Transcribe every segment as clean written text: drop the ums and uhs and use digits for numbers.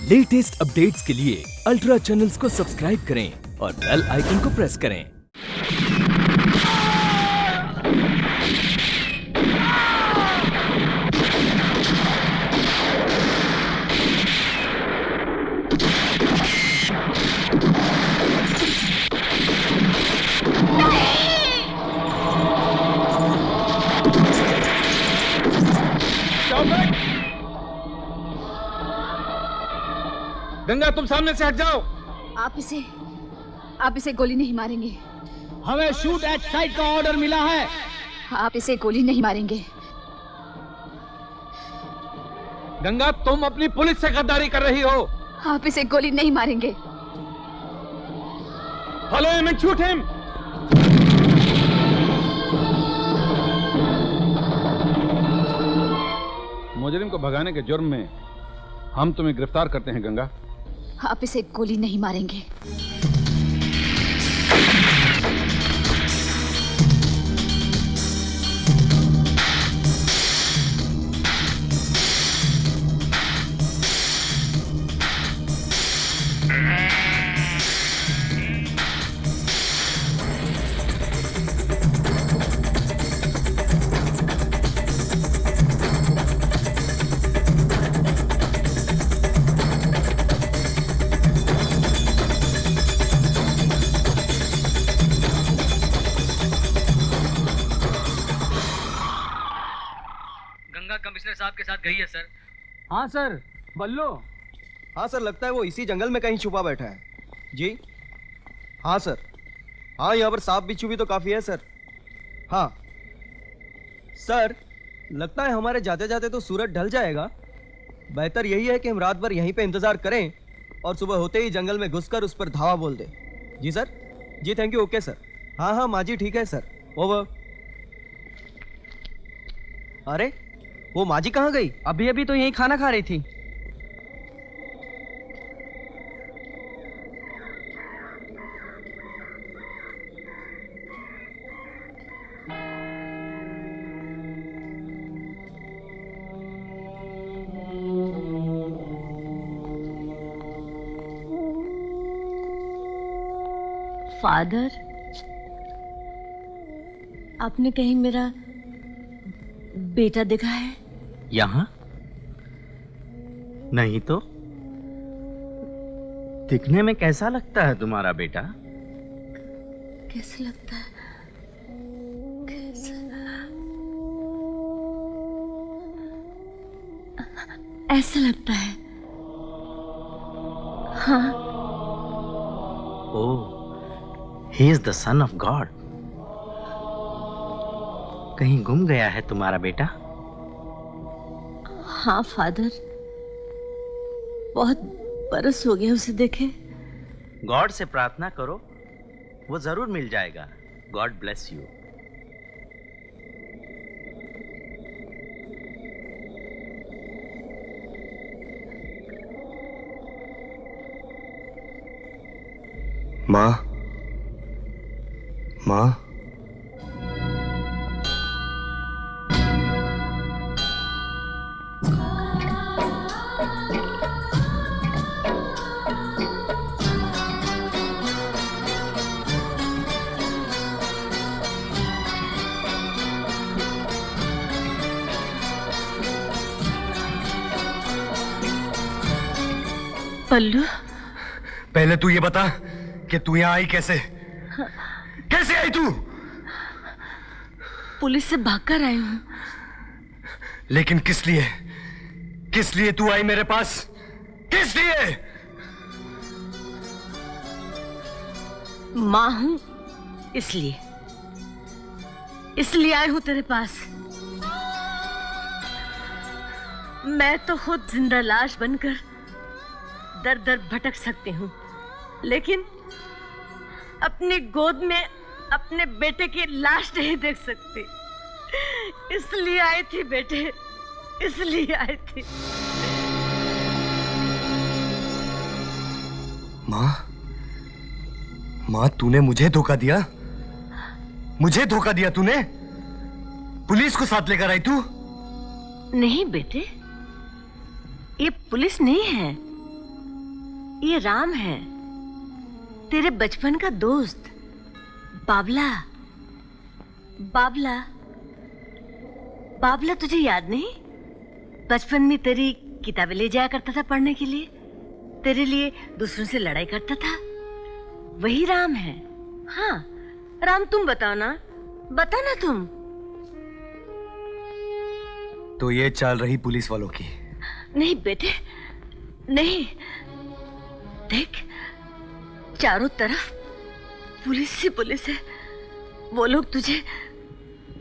Latest updates के लिए ultra channels को सब्सक्राइब करें और बेल आइकन को प्रेस करें। गंगा, तुम सामने से हट जाओ। आप इसे गोली नहीं मारेंगे। हमें शूट एट साइट का ऑर्डर मिला है। आप इसे गोली नहीं मारेंगे। गंगा, तुम अपनी पुलिस से गद्दारी कर रही हो। आप इसे गोली नहीं मारेंगे। Follow him and shoot him. मुजरिम को भगाने के जुर्म में हम तुम्हें गिरफ्तार करते हैं गंगा। आप इसे गोली नहीं मारेंगे। कमिश्नर साहब के साथ गई है सर। हाँ सर। बल्लो? हाँ सर, लगता है वो इसी जंगल में कहीं छुपा बैठा है। जी हाँ सर। हाँ, यहाँ पर सांप बिच्छू भी तो काफी है सर। हाँ सर, लगता है हमारे जाते जाते तो सूरज ढल जाएगा। बेहतर यही है कि हम रात भर यहीं पे इंतजार करें और सुबह होते ही जंगल में घुसकर उस पर धावा बोल दें। जी सर। जी थैंक यू। Okay sir. हाँ हाँ माँ जी, ठीक है सर। ओवर। अरे वो माँ जी कहाँ गई? अभी अभी तो यहीं खाना खा रही थी। फादर, आपने कहीं मेरा बेटा देखा है? यहाँ नहीं तो। दिखने में कैसा लगता है तुम्हारा बेटा? कैसा लगता है? ऐसा लगता है। हाँ। ओह, he is the son of God। कहीं गुम गया है तुम्हारा बेटा? हाँ फादर, बहुत बरस हो गया उसे देखे। गॉड से प्रार्थना करो, वो जरूर मिल जाएगा। God bless you. माँ, माँ, पल्लू, पहले तू ये बता कि तू यहाँ आई कैसे? कैसे आई तू? पुलिस से भागकर आई हूँ। लेकिन किस लिए? किस लिए तू आई मेरे पास? किस लिए? माँ हूँ इसलिए आई हूँ तेरे पास। मैं तो खुद जिंदा लाश बनकर दर दर भटक सकती हूँ, लेकिन अपनी गोद में अपने बेटे की लाश नहीं देख सकती। इसलिए आई थी बेटे, इसलिए आई थी। माँ, माँ तूने मुझे धोखा दिया। मुझे धोखा दिया तूने। पुलिस को साथ लेकर आई तू। नहीं बेटे, ये पुलिस नहीं है, ये राम है, तेरे बचपन का दोस्त। बाबला, बाबला, बाबला तुझे याद नहीं? बचपन में तेरी किताबें ले जाया करता था पढ़ने के लिए, तेरे लिए दूसरों से लड़ाई करता था। वही राम है। हाँ राम, तुम बताओ ना, बता ना तुम। तो ये चाल रही पुलिस वालों की? नहीं बेटे, नहीं। देख, चारों तरफ पुलिस ही पुलिस है। वो लोग तुझे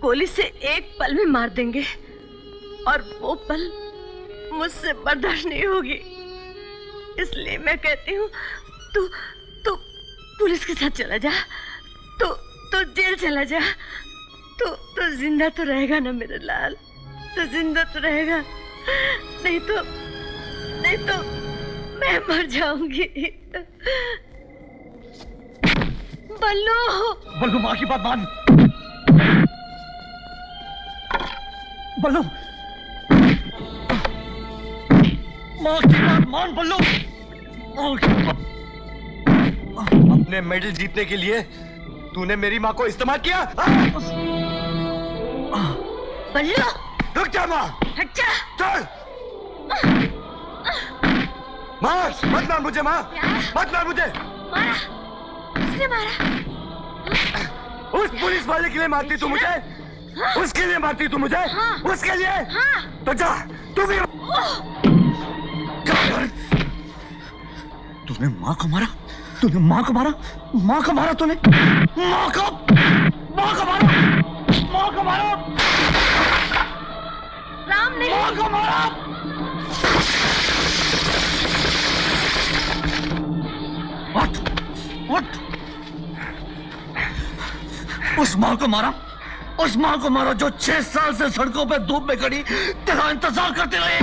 गोली से एक पल में मार देंगे और वो पल मुझसे बर्दाश्त नहीं होगी। इसलिए मैं कहती हूँ तू तू पुलिस के साथ चला जा, तो जेल चला जा। तो जिंदा तो रहेगा ना मेरे लाल, तो जिंदा तो रहेगा। नहीं तो मैं मर जाऊंगी। बल्लू, बल्लू माँ की बात मान। बल्लू, माँ की बात मान बल्लू। अपने मेडल जीतने के लिए तूने मेरी माँ को इस्तेमाल किया। बल्लू रुक जा माँ, हट जा। चल। माँ मत मार मुझे, माँ मत मार मुझे। मारा, किसने मारा? उस पुलिस वाले के लिए मारती तू मुझे? उसके लिए मारती तू मुझे? हाँ। उसके लिए? हाँ। तो जा तू भी। तूने माँ को मारा? तूने माँ को मारा? माँ को मारा तूने? माँ को मारा? माँ को मारा? राम नहीं। माँ को मारा? उठ। उस माँ को मारा? उस माँ को मारा जो 6 साल से सड़कों पे धूप में खड़ी तेरा इंतजार करती रही।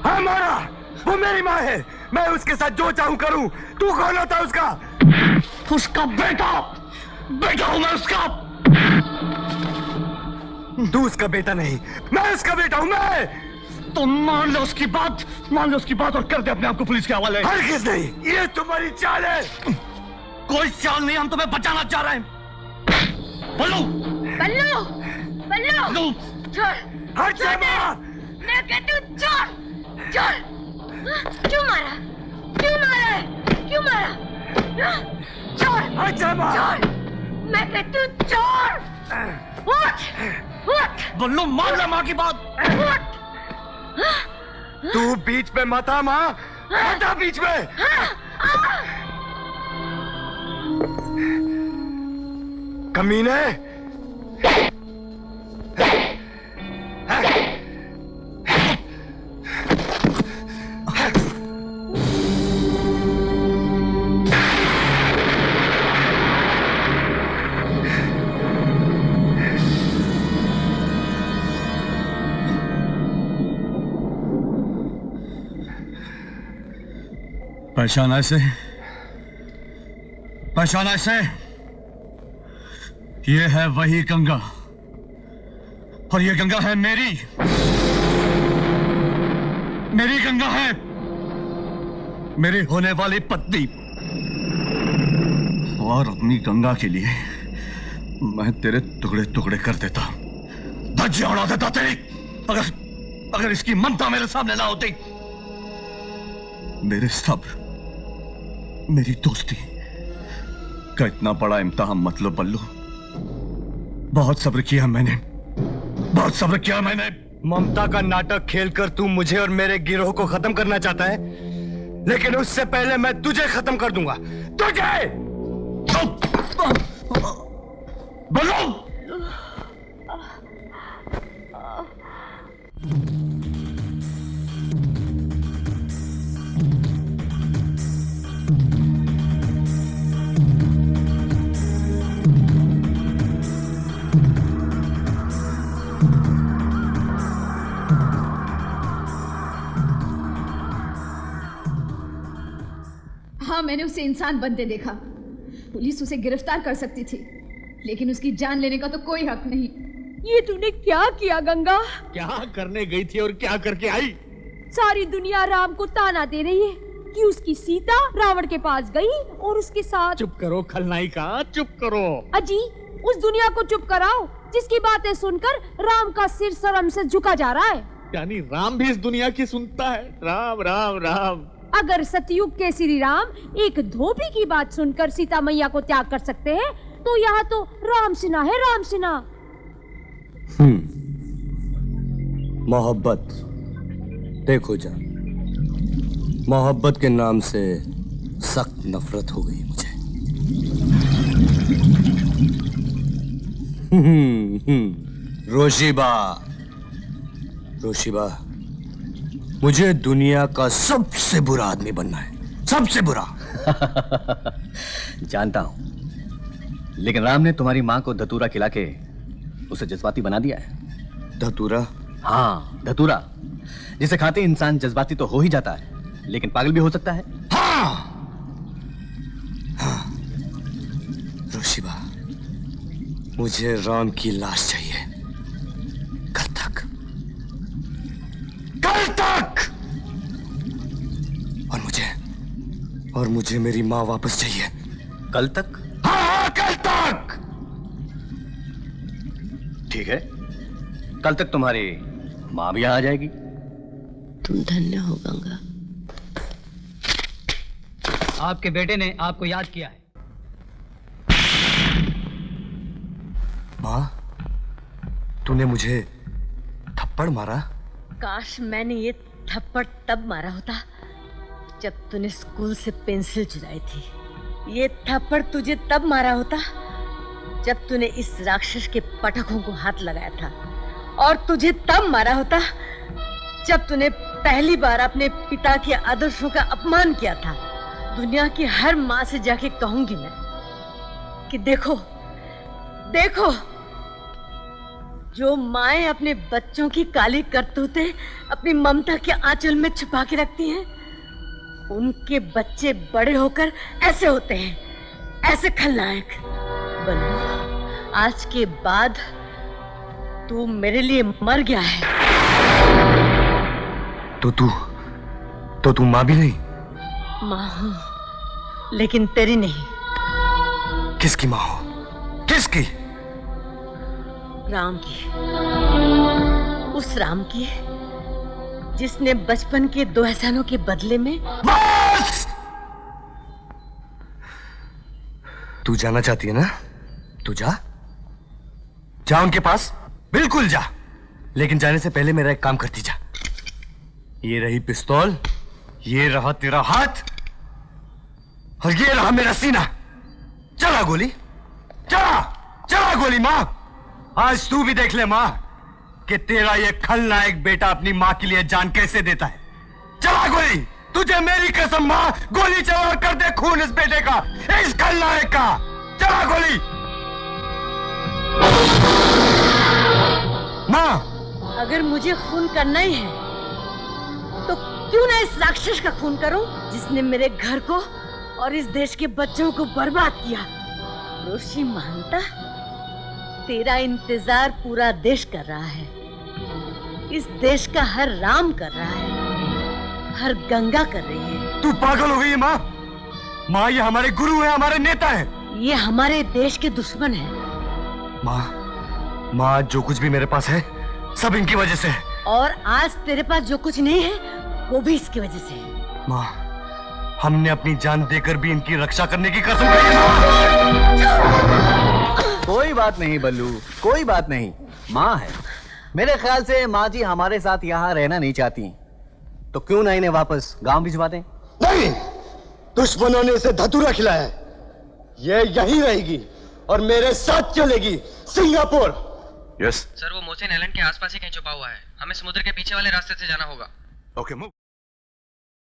हाँ मारा, वो मेरी माँ है, मैं उसके साथ जो चाहूं करूं। तू कौन होता है उसका? उसका बेटा हूं मैं उसका। तू उसका बेटा नहीं, मैं उसका बेटा हूं। मैं तो मान लो उसकी बात और कर दे अपने आप को पुलिस के हवाले। हरगिज़ नहीं, ये तुम्हारी चाल है। कोई चाल नहीं, हम तुम्हें बचाना चाह रहे हैं। बल्लू, छोड़। हट जा माँ। मैं कहती हूँ छोड़। क्यों मारा? छोड़। हट जा माँ। मैं कहती हूँ छोड़। उठ। बल्लू मान ले माँ की बात। उठ। तू बीच में मत आ माँ, मत आ बीच में। कमीने। पहचाना इसे? ये है वही गंगा, और ये गंगा है मेरी गंगा है, मेरी होने वाली पत्नी। और अपनी गंगा के लिए मैं तेरे टुकड़े टुकड़े कर देता, धज्जियां उड़ा देता तेरी। अगर इसकी ममता मेरे सामने ना होती। मेरे सब्र, मेरी दोस्ती का इतना बड़ा इम्तिहान मत लो बल्लू। बहुत सब्र किया मैंने। ममता का नाटक खेलकर तू मुझे और मेरे गिरोह को खत्म करना चाहता है, लेकिन उससे पहले मैं तुझे खत्म कर दूंगा। तुझे बल्लू। हाँ, मैंने उसे इंसान बनते देखा। पुलिस उसे गिरफ्तार कर सकती थी, लेकिन उसकी जान लेने का तो कोई हक नहीं। ये तूने क्या किया गंगा? क्या करने गई थी और क्या करके आई? सारी दुनिया राम को ताना दे रही है कि उसकी सीता रावण के पास गई और उसके साथ। चुप करो खलनायिका, चुप करो। अजी, उस दुनिया को चुप कराओ जिसकी बातें सुनकर राम का सिर शर्म से झुका जा रहा है। यानी राम भी इस दुनिया की सुनता है? राम राम राम। अगर सतयुग के श्री राम एक धोबी की बात सुनकर सीता मैया को त्याग कर सकते हैं, तो यहाँ तो राम सिन्हा है, राम सिन्हा। मोहब्बत, देखो जान, मोहब्बत के नाम से सख्त नफरत हो गई मुझे। रोशीबा, रोशीबा, मुझे दुनिया का सबसे बुरा आदमी बनना है, सबसे बुरा। जानता हूं, लेकिन राम ने तुम्हारी मां को धतूरा खिला के उसे जज्बाती बना दिया है। धतूरा? हाँ, धतूरा, जिसे खाते इंसान जज्बाती तो हो ही जाता है, लेकिन पागल भी हो सकता है। हाँ, हाँ। रोशीबा, मुझे राम की लाश चाहिए, कल तक, कल तक। और मुझे मेरी माँ वापस चाहिए। कल तक? हाँ, कल तक। ठीक है, कल तक तुम्हारी माँ भी आ जाएगी। तुम धन्य हो गंगा। आपके बेटे ने आपको याद किया है। माँ, तूने मुझे थप्पड़ मारा? काश मैंने ये थप्पड़ तब मारा होता जब तूने स्कूल से पेंसिल चुराई थी। ये थप्पड़ तुझे तब मारा होता जब तूने इस राक्षस के पटकों को हाथ लगाया था, और तुझे तब मारा होता जब तूने पहली बार अपने पिता के आदर्शों का अपमान किया था। दुनिया की हर माँ से जाके कहूंगी मैं कि देखो, देखो, जो माएं अपने बच्चों की काली करतूतें अपनी ममता के आंचल में छुपा के रखती हैं, उनके बच्चे बड़े होकर ऐसे होते हैं, ऐसे खलनायक। बल्लू, आज के बाद तू मेरे लिए मर गया है। तो तू माँ भी नहीं? माँ हूँ, लेकिन तेरी नहीं। किसकी माँ हो? किसकी? राम की। उस राम की जिसने बचपन के 2 एहसानों के बदले में। बस! तू जाना चाहती है ना? तू जा, जा उनके पास, बिल्कुल जा। लेकिन जाने से पहले मेरा एक काम करती जा। ये रही पिस्तौल, ये रहा तेरा हाथ, और ये रहा मेरा सीना। चला गोली, चला, चला गोली। माँ, आज तू भी देख ले माँ कि तेरा ये खलनायक बेटा अपनी माँ के लिए जान कैसे देता है। चला गोली, तुझे मेरी कसम माँ, गोली चला और कर दे खून इस बेटे का, इस खलनायक का। चला गोली। माँ, अगर मुझे खून करना ही है तो क्यों ना इस राक्षस का खून करूं जिसने मेरे घर को और इस देश के बच्चों को बर्बाद किया। रोशी मानता, तेरा इंतजार पूरा देश कर रहा है। इस देश का हर राम कर रहा है, हर गंगा कर रही है। तू पागल हो गई है माँ? माँ, ये हमारे गुरु है, हमारे नेता है। ये हमारे देश के दुश्मन है। माँ, जो कुछ भी मेरे पास है सब इनकी वजह से है। और आज तेरे पास जो कुछ नहीं है वो भी इसकी वजह से है। माँ, हमने अपनी जान देकर भी इनकी रक्षा करने की कसम खाई है। कोई बात नहीं बल्लू, कोई बात नहीं। माँ है, मेरे ख्याल से माँ जी हमारे साथ यहाँ रहना नहीं चाहती, तो क्यों ना इन्हें वापस गांव भिजवा दें? नहीं, दुश्मनों ने इसे धतूरा खिलाया है। ये यहीं रहेगी और मेरे साथ चलेगी सिंगापुर। सर, वो मोसेन आइलैंड के आसपास ही कहीं छुपा हुआ है। हमें समुद्र के पीछे वाले रास्ते से जाना होगा। Okay, move.